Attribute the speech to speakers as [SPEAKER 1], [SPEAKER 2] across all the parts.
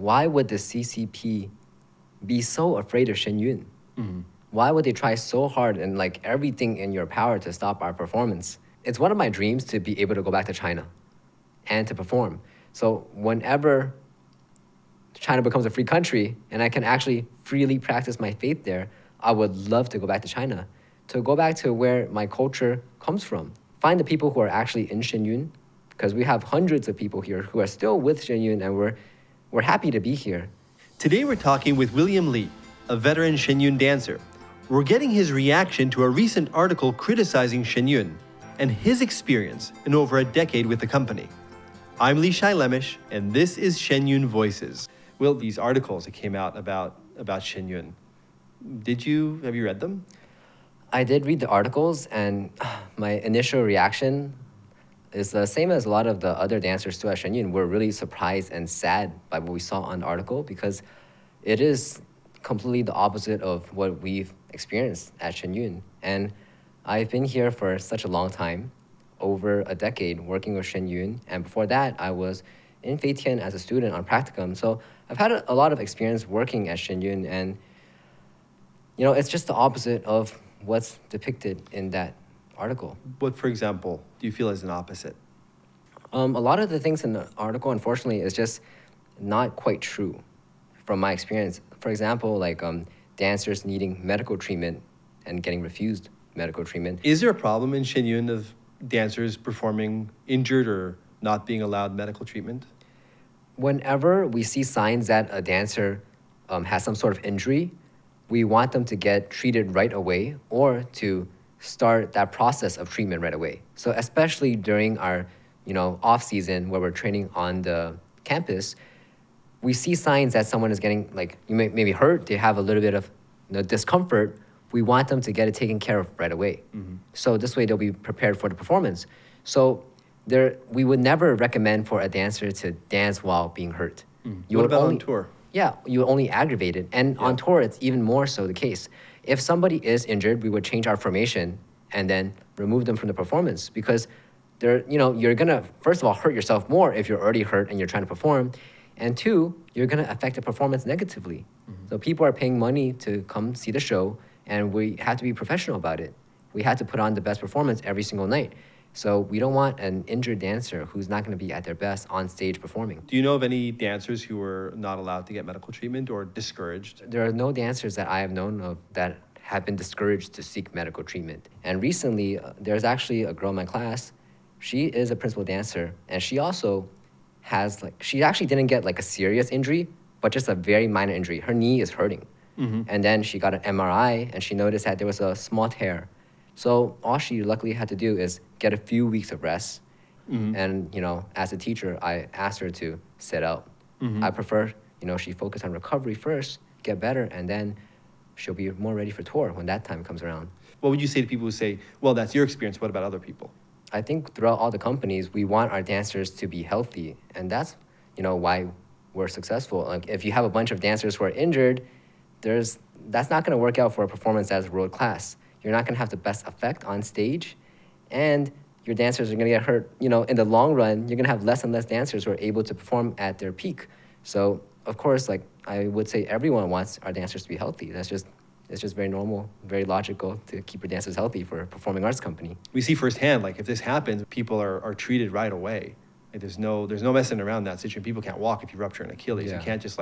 [SPEAKER 1] why would the CCP be so afraid of Shen Yun? Why would they try so hard and like everything in your power to stop our performance? It's one of my dreams to be able to go back to China and to perform. So whenever China becomes a free country and I can actually freely practice my faith there, I would love to go back to China, to go back to where my culture comes from. Find the people who are actually in Shen Yun, because we have hundreds of people here who are still with Shen Yun, and we're happy to be here.
[SPEAKER 2] Today we're talking with William Lee, a veteran Shen Yun dancer. We're getting his reaction to a recent article criticizing Shen Yun and his experience in over a decade with the company. I'm Leeshai Lemish, and this is Shen Yun Voices. Will, these articles that came out about Shen Yun, have you read them?
[SPEAKER 1] I did read the articles, and my initial reaction is the same as a lot of the other dancers too at Shen Yun. We're really surprised and sad by what we saw on the article because it is completely the opposite of what we've experienced at Shen Yun. And I've been here for such a long time, over a decade working with Shen Yun, and before that I was in Feitian as a student on practicum. So I've had a lot of experience working at Shen Yun, and it's just the opposite of what's depicted in that article.
[SPEAKER 2] What, for example, do you feel is an opposite?
[SPEAKER 1] A lot of the things in the article, unfortunately, is just not quite true from my experience. For example, like dancers needing medical treatment and getting refused medical treatment.
[SPEAKER 2] Is there a problem in Shen Yun of dancers performing injured or not being allowed medical treatment?
[SPEAKER 1] Whenever we see signs that a dancer has some sort of injury, we want them to get treated right away or to start that process of treatment right away. So especially during our off season where we're training on the campus, we see signs that someone is getting, like, you may maybe hurt, they have a little bit of discomfort. We want them to get it taken care of right away. So this way they'll be prepared for the performance. So we would never recommend for a dancer to dance while being hurt.
[SPEAKER 2] What about on tour?
[SPEAKER 1] Yeah, you would only aggravate it. And on tour, it's even more so the case. If somebody is injured, we would change our formation and then remove them from the performance because you're gonna, first of all, hurt yourself more if you're already hurt and you're trying to perform. And two, you're gonna affect the performance negatively. So people are paying money to come see the show, and we have to be professional about it. We have to put on the best performance every single night. So we don't want an injured dancer who's not going to be at their best on stage performing.
[SPEAKER 2] Do you know of any dancers who were not allowed to get medical treatment or discouraged?
[SPEAKER 1] There are no dancers that I have known of that have been discouraged to seek medical treatment. And recently, there's actually a girl in my class. She is a principal dancer, and she also has, she actually didn't get a serious injury, but just a very minor injury. Her knee is hurting. And then she got an MRI, and she noticed that there was a small tear. So all she luckily had to do is get a few weeks of rest. And, as a teacher, I asked her to sit out. I prefer, she focus on recovery first, get better, and then she'll be more ready for tour when that time comes around.
[SPEAKER 2] What would you say to people who say, well, that's your experience, what about other people?
[SPEAKER 1] I think throughout all the companies, we want our dancers to be healthy. And that's, why we're successful. Like, if you have a bunch of dancers who are injured, that's not going to work out for a performance that's world class. You're not going to have the best effect on stage, and your dancers are going to get hurt. In the long run, you're going to have less and less dancers who are able to perform at their peak. So, of course, I would say everyone wants our dancers to be healthy. It's just very normal, very logical to keep your dancers healthy for a performing arts company.
[SPEAKER 2] We see firsthand, if this happens, people are treated right away. There's no messing around that situation. People can't walk if you rupture an Achilles.
[SPEAKER 1] Yeah.
[SPEAKER 2] You can't just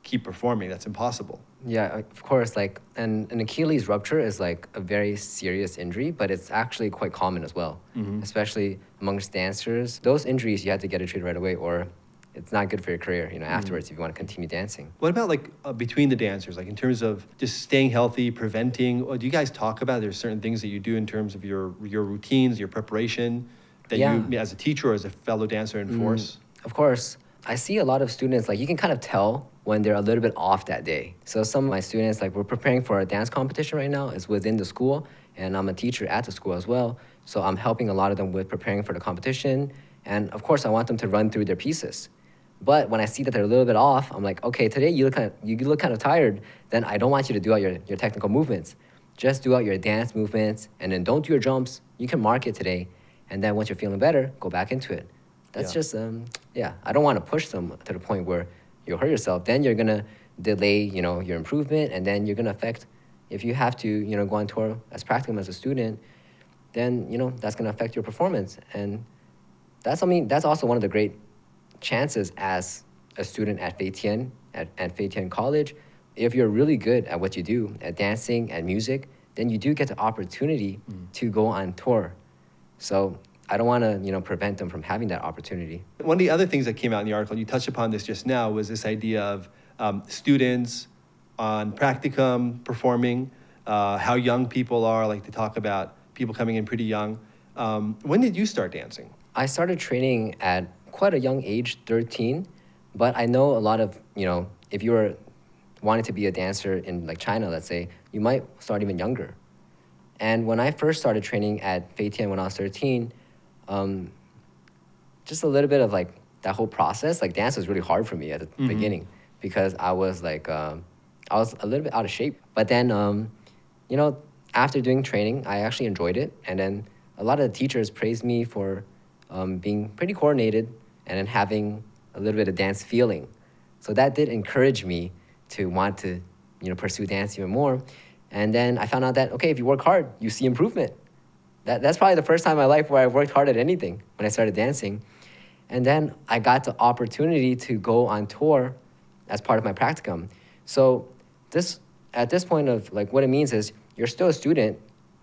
[SPEAKER 2] keep performing. That's impossible.
[SPEAKER 1] Yeah, of course. And an Achilles rupture is a very serious injury, but it's actually quite common as well, especially amongst dancers. Those injuries, you have to get it treated right away, or it's not good for your career, afterwards if you want to continue dancing.
[SPEAKER 2] What about between the dancers, in terms of just staying healthy, preventing? Do you guys talk about there's certain things that you do in terms of your routines, your preparation that you, as a teacher or as a fellow dancer, enforce?
[SPEAKER 1] Of course. I see a lot of students, you can kind of tell when they're a little bit off that day. So some of my students, we're preparing for a dance competition right now. It's within the school, and I'm a teacher at the school as well. So I'm helping a lot of them with preparing for the competition. And of course, I want them to run through their pieces. But when I see that they're a little bit off, I'm like, okay, today you look kind of tired. Then I don't want you to do out your technical movements. Just do out your dance movements, and then don't do your jumps. You can mark it today, and then once you're feeling better, go back into it. That's just, I don't want to push them to the point where, you'll hurt yourself. Then you're gonna delay, your improvement, and then you're gonna affect. If you have to, go on tour as practicum as a student, then that's gonna affect your performance. And that's also one of the great chances as a student at Feitian, at Feitian College. If you're really good at what you do, at dancing, at music, then you do get the opportunity to go on tour. So I don't want to, prevent them from having that opportunity.
[SPEAKER 2] One of the other things that came out in the article, you touched upon this just now, was this idea of students on practicum performing, how young people are, like they talk about people coming in pretty young. When did you start dancing?
[SPEAKER 1] I started training at quite a young age, 13, but I know a lot of, if you were wanting to be a dancer in like China, let's say, you might start even younger. And when I first started training at Feitian when I was 13, just a little bit of like that whole process, like dance was really hard for me at the beginning because I was like, I was a little bit out of shape. But then, after doing training, I actually enjoyed it. And then a lot of the teachers praised me for being pretty coordinated and then having a little bit of dance feeling. So that did encourage me to want to, pursue dance even more. And then I found out that, okay, if you work hard, you see improvement. That's probably the first time in my life where I worked hard at anything when I started dancing. And then I got the opportunity to go on tour as part of my practicum. So at this point of like what it means is you're still a student,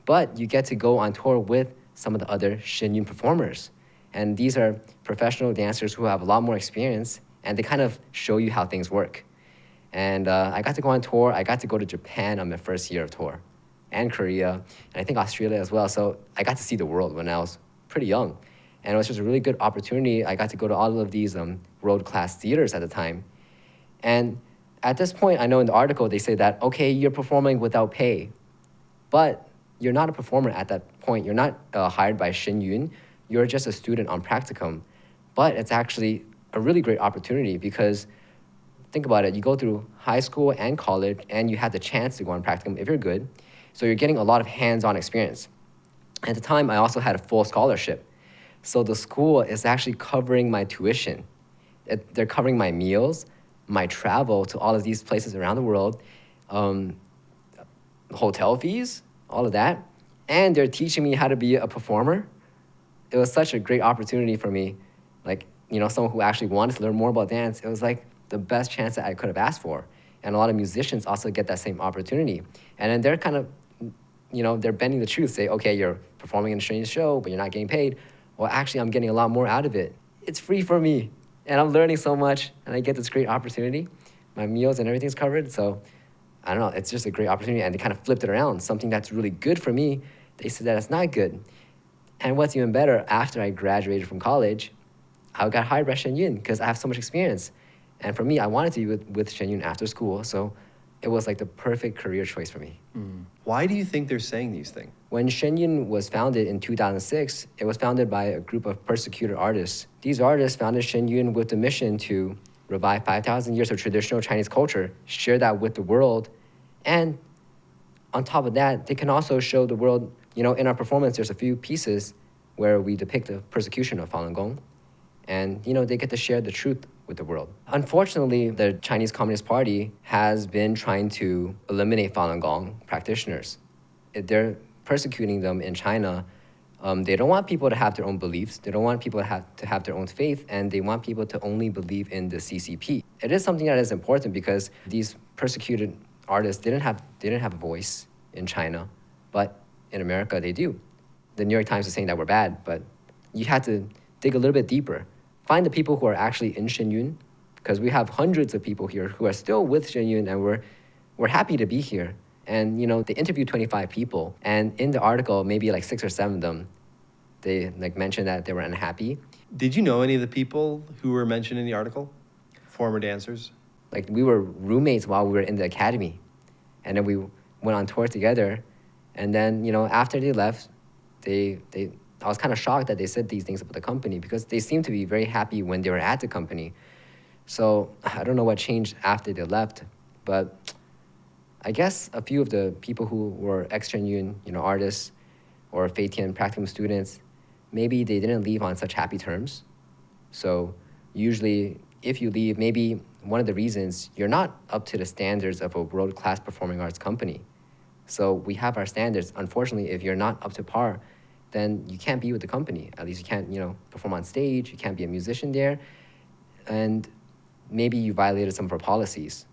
[SPEAKER 1] but you get to go on tour with some of the other Shen Yun performers. And these are professional dancers who have a lot more experience, and they kind of show you how things work. And I got to go on tour. I got to go to Japan on my first year of tour, and Korea, and I think Australia as well. So I got to see the world when I was pretty young. And it was just a really good opportunity. I got to go to all of these world-class theaters at the time. And at this point, I know in the article, they say that, okay, you're performing without pay, but you're not a performer at that point. You're not hired by Shen Yun. You're just a student on practicum. But it's actually a really great opportunity because think about it. You go through high school and college, and you have the chance to go on practicum if you're good. So you're getting a lot of hands-on experience. At the time, I also had a full scholarship. So the school is actually covering my tuition. They're covering my meals, my travel to all of these places around the world, hotel fees, all of that. And they're teaching me how to be a performer. It was such a great opportunity for me. Like, someone who actually wanted to learn more about dance, it was like the best chance that I could have asked for. And a lot of musicians also get that same opportunity. And then they're kind of, they're bending the truth, say, okay, you're performing in a strange show, but you're not getting paid. Well, actually, I'm getting a lot more out of it. It's free for me, and I'm learning so much, and I get this great opportunity. My meals and everything's covered, so I don't know, it's just a great opportunity, and they kind of flipped it around. Something that's really good for me, they said that it's not good. And what's even better, after I graduated from college, I got hired by Shen Yun because I have so much experience. And for me, I wanted to be with Shen Yun after school, so it was like the perfect career choice for me.
[SPEAKER 2] Why do you think they're saying these things?
[SPEAKER 1] When Shen Yun was founded in 2006, it was founded by a group of persecuted artists. These artists founded Shen Yun with the mission to revive 5,000 years of traditional Chinese culture, share that with the world, and on top of that, they can also show the world, in our performance, there's a few pieces where we depict the persecution of Falun Gong, and, they get to share the truth with the world. Unfortunately, the Chinese Communist Party has been trying to eliminate Falun Gong practitioners. They're persecuting them in China. They don't want people to have their own beliefs. They don't want people to have their own faith, and they want people to only believe in the CCP. It is something that is important because these persecuted artists didn't have a voice in China, but in America they do. The New York Times is saying that we're bad, but you have to dig a little bit deeper. Find the people who are actually in Shen Yun, because we have hundreds of people here who are still with Shen Yun, and we're happy to be here. And they interviewed 25 people, and in the article, maybe like 6 or 7 of them, they mentioned that they were unhappy.
[SPEAKER 2] Did you know any of the people who were mentioned in the article? Former dancers?
[SPEAKER 1] Like we were roommates while we were in the academy, and then we went on tour together. And then after they left, I was kind of shocked that they said these things about the company because they seemed to be very happy when they were at the company. So I don't know what changed after they left, but I guess a few of the people who were ex-Shen Yun, artists or Feitian practicum students, maybe they didn't leave on such happy terms. So usually if you leave, maybe one of the reasons you're not up to the standards of a world-class performing arts company. So we have our standards. Unfortunately, if you're not up to par, then you can't be with the company. At least you can't, perform on stage. You can't be a musician there. And maybe you violated some of our policies.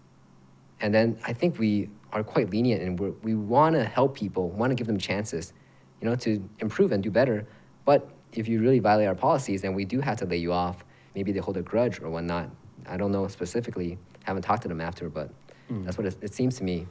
[SPEAKER 1] And then I think we are quite lenient, and we want to help people, want to give them chances, to improve and do better. But if you really violate our policies, then we do have to lay you off. Maybe they hold a grudge or whatnot. I don't know specifically. Haven't talked to them after, but that's what it seems to me.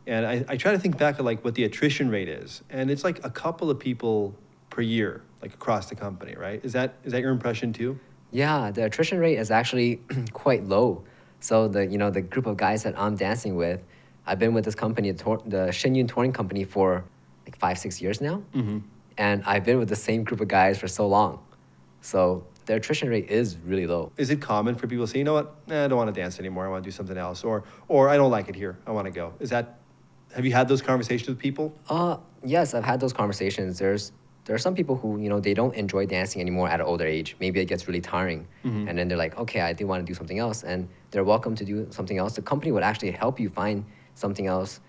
[SPEAKER 2] And I try to think back at like what the attrition rate is, and it's like a couple of people per year, like across the company, right? Is that your impression too?
[SPEAKER 1] Yeah, the attrition rate is actually quite low. So the group of guys that I'm dancing with, I've been with this company, the Shen Yun touring company, for like 5-6 years now, and I've been with the same group of guys for so long. So the attrition rate is really low.
[SPEAKER 2] Is it common for people to say, you know what, I don't want to dance anymore, I want to do something else, or I don't like it here, I want to go? Have you had those conversations with people?
[SPEAKER 1] Yes, I've had those conversations. There are some people who, they don't enjoy dancing anymore at an older age. Maybe it gets really tiring. And then they're like, okay, I do want to do something else. And they're welcome to do something else. The company would actually help you find something else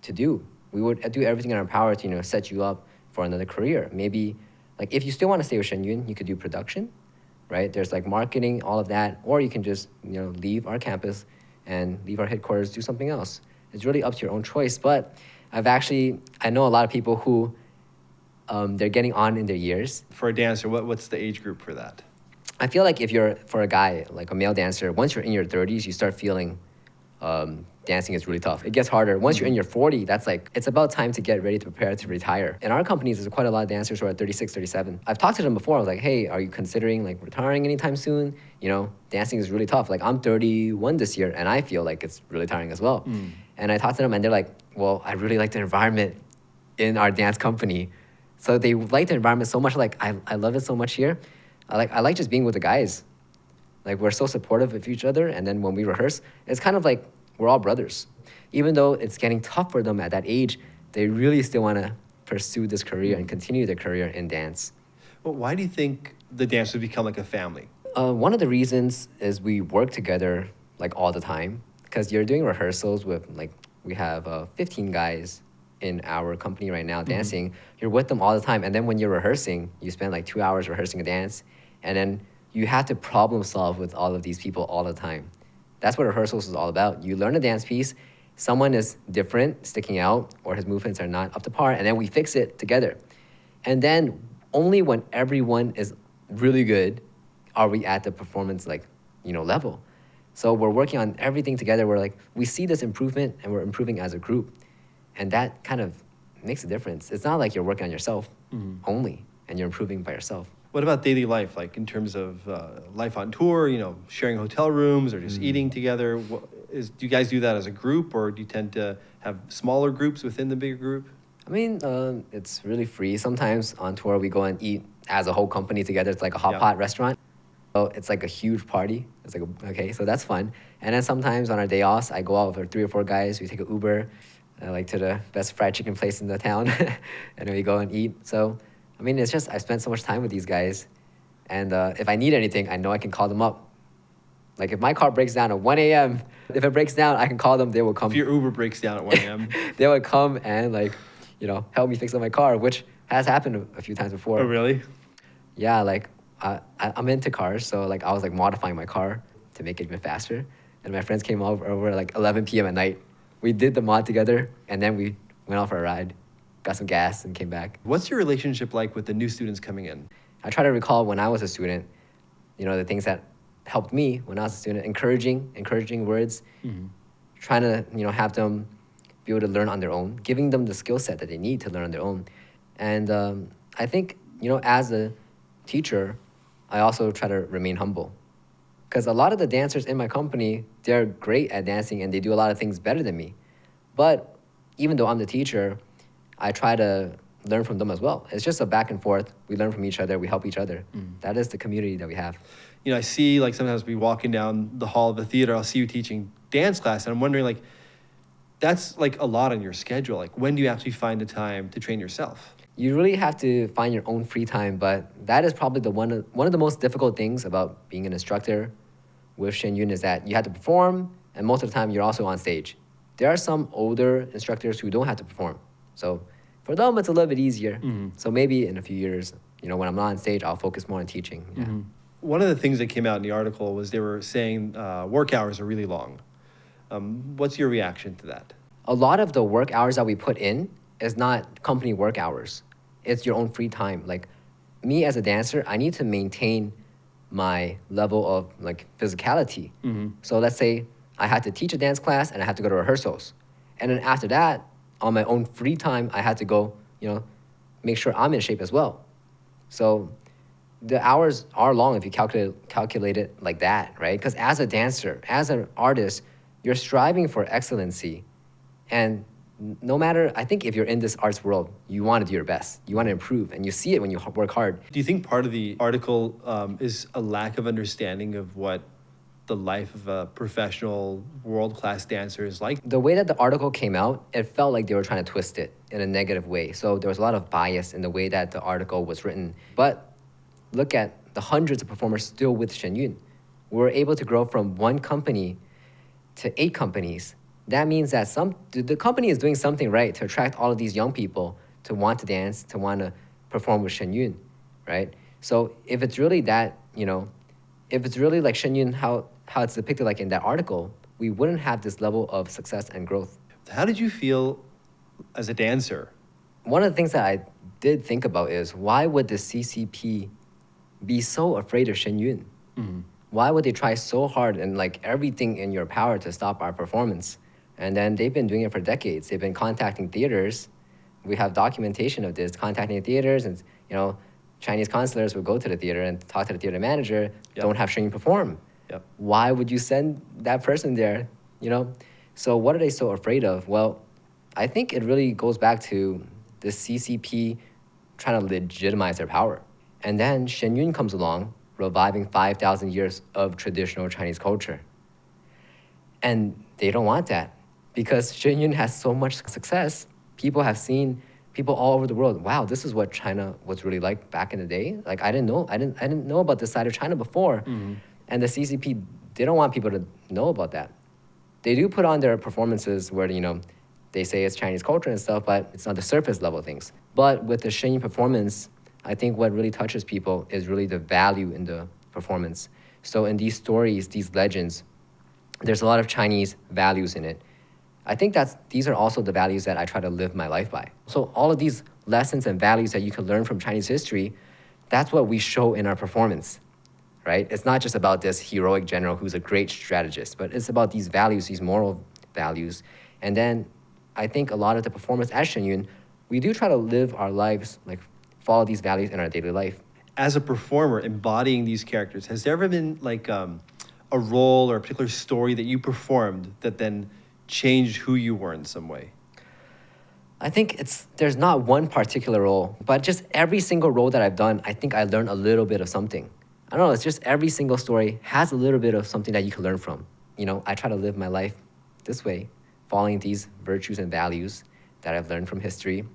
[SPEAKER 1] to do. We would do everything in our power to, set you up for another career. Maybe, like, if you still want to stay with Shen Yun, you could do production, right? There's like marketing, all of that. Or you can just, leave our campus and leave our headquarters, do something else. It's really up to your own choice. But I know a lot of people who, they're getting on in their years.
[SPEAKER 2] For a dancer, what's the age group for that?
[SPEAKER 1] I feel like for a guy, like a male dancer, once you're in your 30s, you start feeling dancing is really tough. It gets harder. Once you're in your 40, that's like, it's about time to get ready to prepare to retire. In our companies, there's quite a lot of dancers who are 36, 37. I've talked to them before. I was like, hey, are you considering like retiring anytime soon? Dancing is really tough. Like, I'm 31 this year, and I feel like it's really tiring as well. And I talked to them, and they're like, well, I really like the environment in our dance company. So they like the environment so much. Like, I love it so much here. I like just being with the guys. Like, we're so supportive of each other. And then when we rehearse, it's kind of like we're all brothers. Even though it's getting tough for them at that age, they really still want to pursue this career and continue their career in dance.
[SPEAKER 2] Well, why do you think the dancers become like a family?
[SPEAKER 1] One of the reasons is we work together like all the time, because you're doing rehearsals with, like, we have 15 guys in our company right now dancing. You're with them all the time. And then when you're rehearsing, you spend like 2 hours rehearsing a dance, and then you have to problem solve with all of these people all the time. That's what rehearsals is all about. You learn a dance piece, someone is different, sticking out, or his movements are not up to par, and then we fix it together. And then only when everyone is really good are we at the performance level. So we're working on everything together. We're like, we see this improvement and we're improving as a group. And that kind of makes a difference. It's not like you're working on yourself only and you're improving by yourself.
[SPEAKER 2] What about daily life, like in terms of life on tour, sharing hotel rooms or just eating together? Do you guys do that as a group, or do you tend to have smaller groups within the bigger group?
[SPEAKER 1] I mean, it's really free. Sometimes on tour we go and eat as a whole company together. It's like a hot pot restaurant. So it's like a huge party. It's like, okay, so that's fun. And then sometimes on our day offs, I go out with 3 or 4 guys. We take an Uber, to the best fried chicken place in the town, and then we go and eat. So, I mean, it's just, I spent so much time with these guys. And if I need anything, I know I can call them up. Like, if my car breaks down at 1 a.m., if it breaks down, I can call them. They will come.
[SPEAKER 2] If your Uber breaks down at 1 a.m.
[SPEAKER 1] They would come and, help me fix up my car, which has happened a few times before.
[SPEAKER 2] Oh, really?
[SPEAKER 1] Yeah, I'm into cars, so I was modifying my car to make it even faster. And my friends came over at 11 p.m. at night. We did the mod together, and then we went out for a ride, got some gas, and came back.
[SPEAKER 2] What's your relationship like with the new students coming in?
[SPEAKER 1] I try to recall when I was a student, the things that helped me when I was a student, encouraging words, trying to, have them be able to learn on their own, giving them the skill set that they need to learn on their own. And I think, as a teacher, I also try to remain humble. Because a lot of the dancers in my company, they're great at dancing and they do a lot of things better than me. But even though I'm the teacher, I try to learn from them as well. It's just a back and forth. We learn from each other. We help each other. That is the community that we have.
[SPEAKER 2] I see, sometimes we walking down the hall of the theater, I'll see you teaching dance class, and I'm wondering, that's a lot on your schedule. When do you actually find the time to train yourself?
[SPEAKER 1] You really have to find your own free time, but that is probably one of the most difficult things about being an instructor with Shen Yun is that you have to perform, and most of the time you're also on stage. There are some older instructors who don't have to perform. So for them, it's a little bit easier. So maybe in a few years, when I'm not on stage, I'll focus more on teaching. Yeah.
[SPEAKER 2] One of the things that came out in the article was they were saying work hours are really long. What's your reaction to that?
[SPEAKER 1] A lot of the work hours that we put in is not company work hours. It's your own free time. Like me as a dancer, I need to maintain my level of physicality. So let's say I had to teach a dance class and I had to go to rehearsals. And then after that, on my own free time, I had to go, make sure I'm in shape as well. So the hours are long if you calculate it like that, right? Because as a dancer, as an artist, you're striving for excellency. And no matter, I think if you're in this arts world, you want to do your best. You want to improve, and you see it when you work hard.
[SPEAKER 2] Do you think part of the article is a lack of understanding of what the life of a professional world-class dancer is like?
[SPEAKER 1] The way that the article came out, it felt like they were trying to twist it in a negative way. So there was a lot of bias in the way that the article was written. But look at the hundreds of performers still with Shen Yun. We were able to grow from 1 company to 8 companies. That means that the company is doing something right to attract all of these young people to want to dance, to want to perform with Shen Yun, right? So if it's really that, if it's really like Shen Yun, how it's depicted like in that article, we wouldn't have this level of success and growth.
[SPEAKER 2] How did you feel as a dancer?
[SPEAKER 1] One of the things that I did think about is, why would the CCP be so afraid of Shen Yun? Why would they try so hard and everything in your power to stop our performance? And then they've been doing it for decades. They've been contacting theaters. We have documentation of this, contacting theaters, and Chinese consulars would go to the theater and talk to the theater manager, don't have Shen Yun perform. Why would you send that person there? So what are they so afraid of? Well, I think it really goes back to the CCP trying to legitimize their power. And then Shen Yun comes along, reviving 5,000 years of traditional Chinese culture. And they don't want that, because Shen Yun has so much success. People have seen, people all over the world, wow, this is what China was really like back in the day. I didn't know about this side of China before. And the CCP, they don't want people to know about that. They do put on their performances where, they say it's Chinese culture and stuff, but it's not the surface level things. But with the Shen Yun performance, I think what really touches people is really the value in the performance. So in these stories, these legends, there's a lot of Chinese values in it. I think these are also the values that I try to live my life by. So all of these lessons and values that you can learn from Chinese history, that's what we show in our performance, right? It's not just about this heroic general who's a great strategist, but it's about these values, these moral values. And then I think a lot of the performance at Shen Yun, we do try to live our lives, follow these values in our daily life.
[SPEAKER 2] As a performer embodying these characters, has there ever been a role or a particular story that you performed that then changed who you were in some way?
[SPEAKER 1] I think there's not one particular role, but just every single role that I've done, I think I learned a little bit of something. I don't know, it's just every single story has a little bit of something that you can learn from. I try to live my life this way, following these virtues and values that I've learned from history.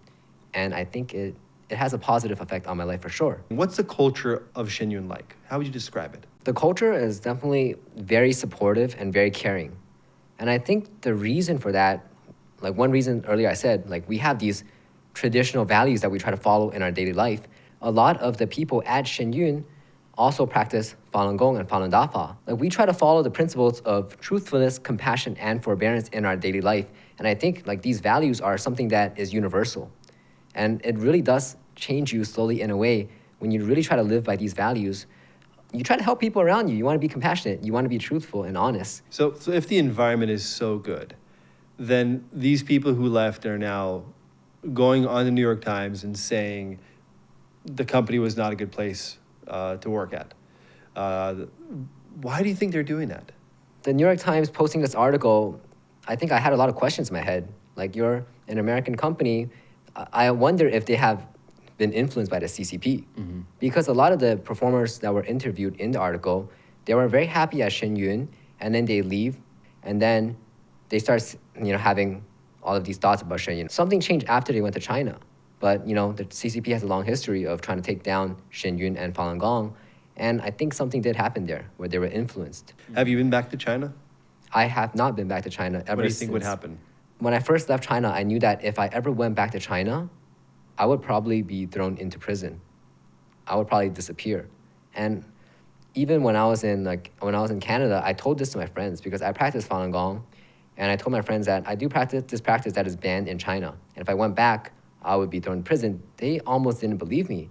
[SPEAKER 1] And I think it has a positive effect on my life for sure.
[SPEAKER 2] What's the culture of Shen Yun like? How would you describe it?
[SPEAKER 1] The culture is definitely very supportive and very caring. And I think the reason for that, one reason earlier I said, we have these traditional values that we try to follow in our daily life. A lot of the people at Shen Yun also practice Falun Gong and Falun Dafa. We try to follow the principles of truthfulness, compassion, and forbearance in our daily life. And I think these values are something that is universal. And it really does change you slowly in a way when you really try to live by these values. You try to help people around you. You want to be compassionate. You want to be truthful and honest.
[SPEAKER 2] So if the environment is so good, then these people who left are now going on the New York Times and saying the company was not a good place to work at. Why do you think they're doing that?
[SPEAKER 1] The New York Times posting this article, I think I had a lot of questions in my head. You're an American company. I wonder if they have been influenced by the CCP. Because a lot of the performers that were interviewed in the article, they were very happy at Shen Yun, and then they leave, and then they start having all of these thoughts about Shen Yun. Something changed after they went to China. But the CCP has a long history of trying to take down Shen Yun and Falun Gong, And I think something did happen there where they were influenced.
[SPEAKER 2] Have you been back to China?
[SPEAKER 1] I have not been back to China ever since.
[SPEAKER 2] What do you think would happen?
[SPEAKER 1] When I first left China, I knew that if I ever went back to China, I would probably be thrown into prison. I would probably disappear. And even when I was in Canada, I told this to my friends because I practice Falun Gong, and I told my friends that I do practice this practice that is banned in China. And if I went back, I would be thrown in prison. They almost didn't believe me.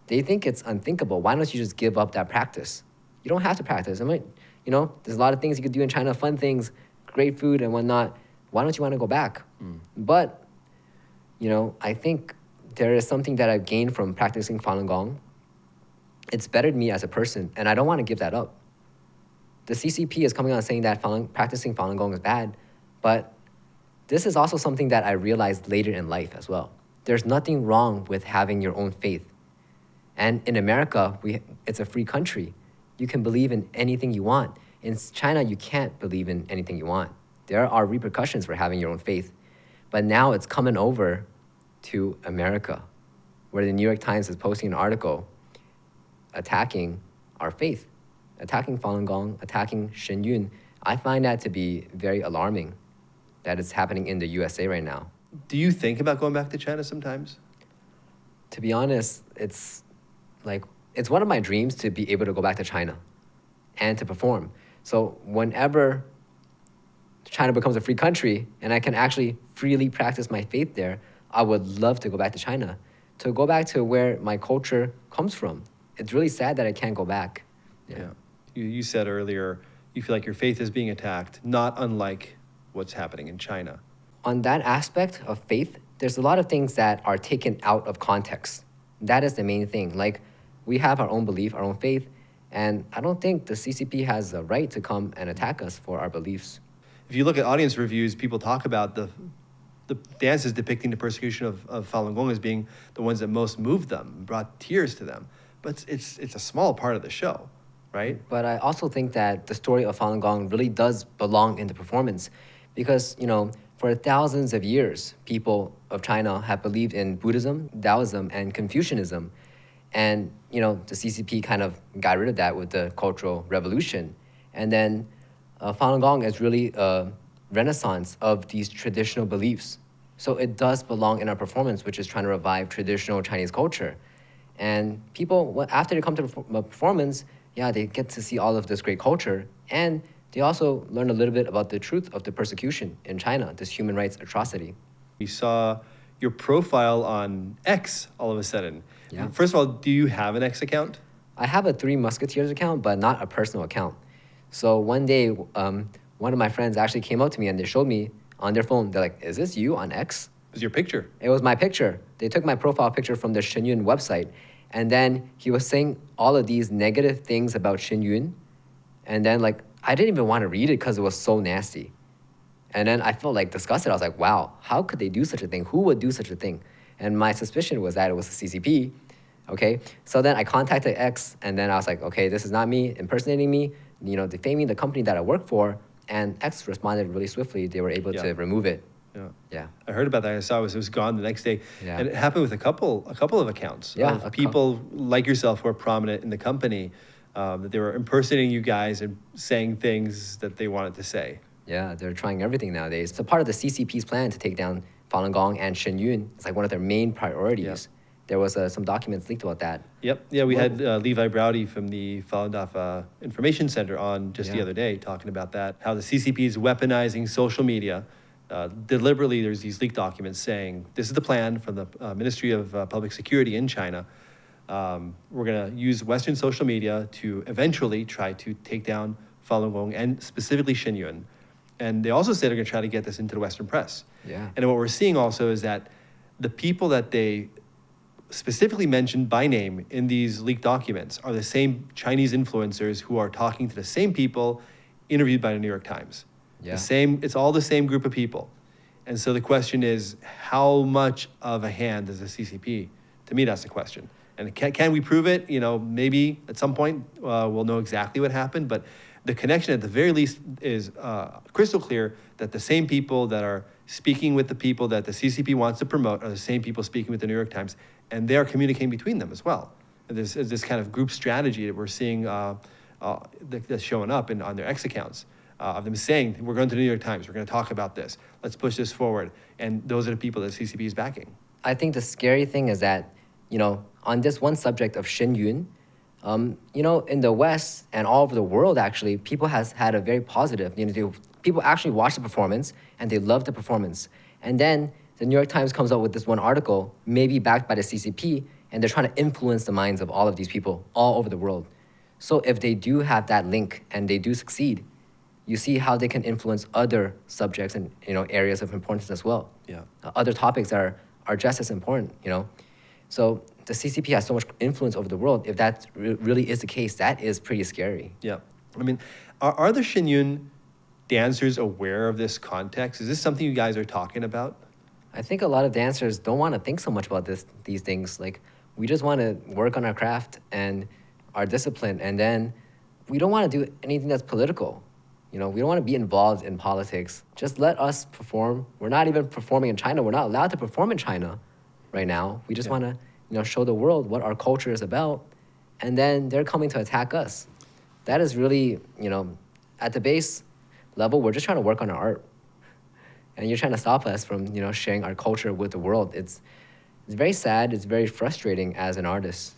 [SPEAKER 1] They think it's unthinkable. Why don't you just give up that practice? You don't have to practice. I mean, there's a lot of things you could do in China, fun things, great food and whatnot. Why don't you want to go back? But, I think there is something that I've gained from practicing Falun Gong. It's bettered me as a person, and I don't want to give that up. The CCP is coming out saying that practicing Falun Gong is bad, but this is also something that I realized later in life as well. There's nothing wrong with having your own faith. And in America, it's a free country. You can believe in anything you want. In China, you can't believe in anything you want. There are repercussions for having your own faith. But now it's coming over to America, where the New York Times is posting an article attacking our faith, attacking Falun Gong, attacking Shen Yun. I find that to be very alarming that it's happening in the USA right now.
[SPEAKER 2] Do you think about going back to China sometimes?
[SPEAKER 1] To be honest, it's one of my dreams to be able to go back to China and to perform. So whenever China becomes a free country and I can actually freely practice my faith there, I would love to go back to China, to go back to where my culture comes from. It's really sad that I can't go back.
[SPEAKER 2] Yeah. You said earlier, you feel like your faith is being attacked, not unlike what's happening in China.
[SPEAKER 1] On that aspect of faith, there's a lot of things that are taken out of context. That is the main thing. Like, we have our own belief, our own faith, and I don't think the CCP has a right to come and attack us for our beliefs.
[SPEAKER 2] If you look at audience reviews, people talk about the dances depicting the persecution of Falun Gong as being the ones that most moved them, brought tears to them. But it's a small part of the show, right?
[SPEAKER 1] But I also think that the story of Falun Gong really does belong in the performance because, for thousands of years, people of China have believed in Buddhism, Taoism, and Confucianism. And, the CCP kind of got rid of that with the Cultural Revolution. And then Falun Gong is really a renaissance of these traditional beliefs. So it does belong in our performance, which is trying to revive traditional Chinese culture. And people, after they come to the performance, they get to see all of this great culture. And they also learn a little bit about the truth of the persecution in China, this human rights atrocity.
[SPEAKER 2] We saw your profile on X all of a sudden.
[SPEAKER 1] Yeah.
[SPEAKER 2] First of all, do you have an X account?
[SPEAKER 1] I have a Three Musketeers account, but not a personal account. So one day, one of my friends actually came up to me and they showed me on their phone. They're like, "Is this you on X?"
[SPEAKER 2] It was your picture.
[SPEAKER 1] It was my picture. They took my profile picture from the Shen Yun website. And then he was saying all of these negative things about Shen Yun. And then I didn't even want to read it because it was so nasty. And then I felt disgusted. I was like, wow, how could they do such a thing? Who would do such a thing? And my suspicion was that it was the CCP. Okay, so then I contacted X, and then I was like, okay, this is not me impersonating me, defaming the company that I work for. And X responded really swiftly. They were able to remove it. Yeah.
[SPEAKER 2] I heard about that. I saw it was gone the next day.
[SPEAKER 1] Yeah.
[SPEAKER 2] And it happened with a couple of accounts of people like yourself who are prominent in the company, that they were impersonating you guys and saying things that they wanted to say.
[SPEAKER 1] Yeah, they're trying everything nowadays. It's a part of the CCP's plan to take down Falun Gong and Shen Yun. It's one of their main priorities.
[SPEAKER 2] Yeah.
[SPEAKER 1] There was some documents leaked about that.
[SPEAKER 2] Yep. Yeah, we had Levi Browdy from the Falun Dafa Information Center on just the other day talking about that, how the CCP is weaponizing social media. Deliberately, there's these leaked documents saying, this is the plan from the Ministry of Public Security in China. We're going to use Western social media to eventually try to take down Falun Gong and specifically Shen Yun. And they also say they're going to try to get this into the Western press.
[SPEAKER 1] Yeah.
[SPEAKER 2] And what we're seeing also is that the people that they specifically mentioned by name in these leaked documents are the same Chinese influencers who are talking to the same people interviewed by the New York Times.
[SPEAKER 1] Yeah.
[SPEAKER 2] It's all the same group of people. And so the question is, how much of a hand does the CCP? To me, that's the question. And can we prove it? Maybe at some point we'll know exactly what happened, but the connection at the very least is crystal clear that the same people that are speaking with the people that the CCP wants to promote are the same people speaking with the New York Times, and they are communicating between them as well. this kind of group strategy that we're seeing that's showing up on their X accounts of them saying, we're going to the New York Times, we're going to talk about this, let's push this forward. And those are the people that CCP is backing.
[SPEAKER 1] I think the scary thing is that, on this one subject of Shen Yun, in the West and all over the world, actually, people has had a very positive, people actually watch the performance and they love the performance. And then the New York Times comes out with this one article, maybe backed by the CCP, and they're trying to influence the minds of all of these people all over the world. So if they do have that link and they do succeed, you see how they can influence other subjects and areas of importance as well.
[SPEAKER 2] Yeah.
[SPEAKER 1] Other topics are just as important. So the CCP has so much influence over the world. If that really is the case, that is pretty scary.
[SPEAKER 2] Yeah. I mean, are the Shen Yun dancers aware of this context? Is this something you guys are talking about?
[SPEAKER 1] I think a lot of dancers don't want to think so much about these things. Like, we just want to work on our craft and our discipline, and then we don't want to do anything that's political. We don't want to be involved in politics. Just let us perform. We're not even performing in China. We're not allowed to perform in China right now. We just want to, show the world what our culture is about, and then they're coming to attack us. That is really, at the base level, we're just trying to work on our art. And you're trying to stop us from, sharing our culture with the world. It's very sad. It's very frustrating as an artist.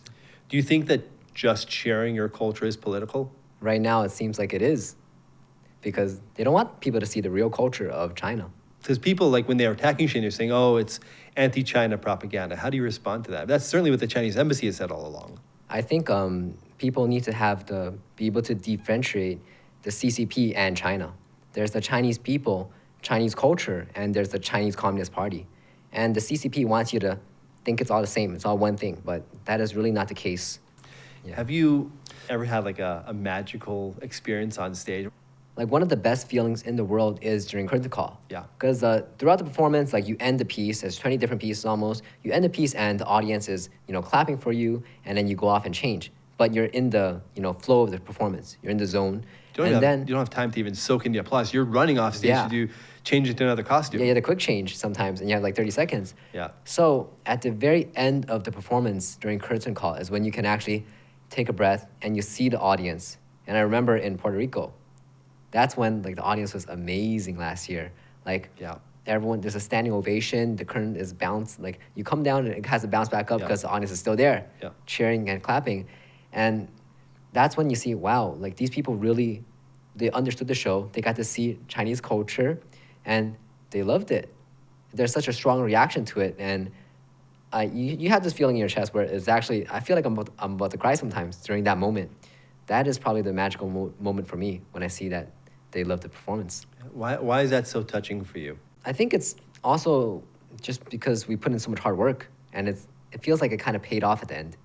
[SPEAKER 2] Do you think that just sharing your culture is political?
[SPEAKER 1] Right now, it seems like it is, because they don't want people to see the real culture of China.
[SPEAKER 2] Because people, like, when they're attacking Shen, they're saying, oh, it's anti-China propaganda. How do you respond to that? That's certainly what the Chinese embassy has said all along.
[SPEAKER 1] I think people need to be able to differentiate the CCP and China. There's the Chinese people, Chinese culture, and there's the Chinese Communist Party. And the CCP wants you to think it's all the same, it's all one thing, but that is really not the case. Yeah.
[SPEAKER 2] Have you ever had like a magical experience on stage?
[SPEAKER 1] Like, one of the best feelings in the world is during curtain call.
[SPEAKER 2] Yeah.
[SPEAKER 1] Because throughout the performance, like, you end the piece, there's 20 different pieces almost, you end the piece and the audience is, clapping for you, and then you go off and change. But you're in the, flow of the performance, you're in the zone.
[SPEAKER 2] You don't have time to even soak in the applause. You're running off stage to change into another costume.
[SPEAKER 1] Yeah, you had a quick change sometimes, and you have like 30 seconds.
[SPEAKER 2] Yeah.
[SPEAKER 1] So at the very end of the performance during curtain call is when you can actually take a breath and you see the audience. And I remember in Puerto Rico, that's when like the audience was amazing last year. Like, everyone, there's a standing ovation. The curtain is bounced. Like, you come down and it has to bounce back up because the audience is still there, cheering and clapping. And that's when you see, wow, like, these people really, they understood the show. They got to see Chinese culture, and they loved it. There's such a strong reaction to it, and you have this feeling in your chest where it's actually, I feel like I'm about to cry sometimes during that moment. That is probably the magical moment for me when I see that they love the performance.
[SPEAKER 2] Why is that so touching for you?
[SPEAKER 1] I think it's also just because we put in so much hard work, and it feels like it kind of paid off at the end.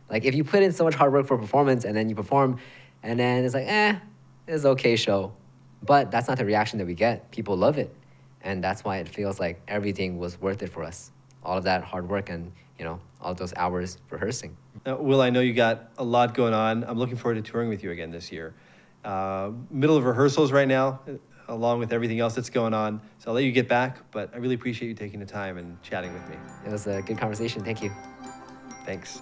[SPEAKER 1] Like, if you put in so much hard work for a performance and then you perform, and then it's like, it's an okay show. But that's not the reaction that we get. People love it. And that's why it feels like everything was worth it for us. All of that hard work and, all those hours rehearsing.
[SPEAKER 2] Now, Will, I know you got a lot going on. I'm looking forward to touring with you again this year. Middle of rehearsals right now, along with everything else that's going on. So I'll let you get back, but I really appreciate you taking the time and chatting with me.
[SPEAKER 1] It was a good conversation. Thank you.
[SPEAKER 2] Thanks.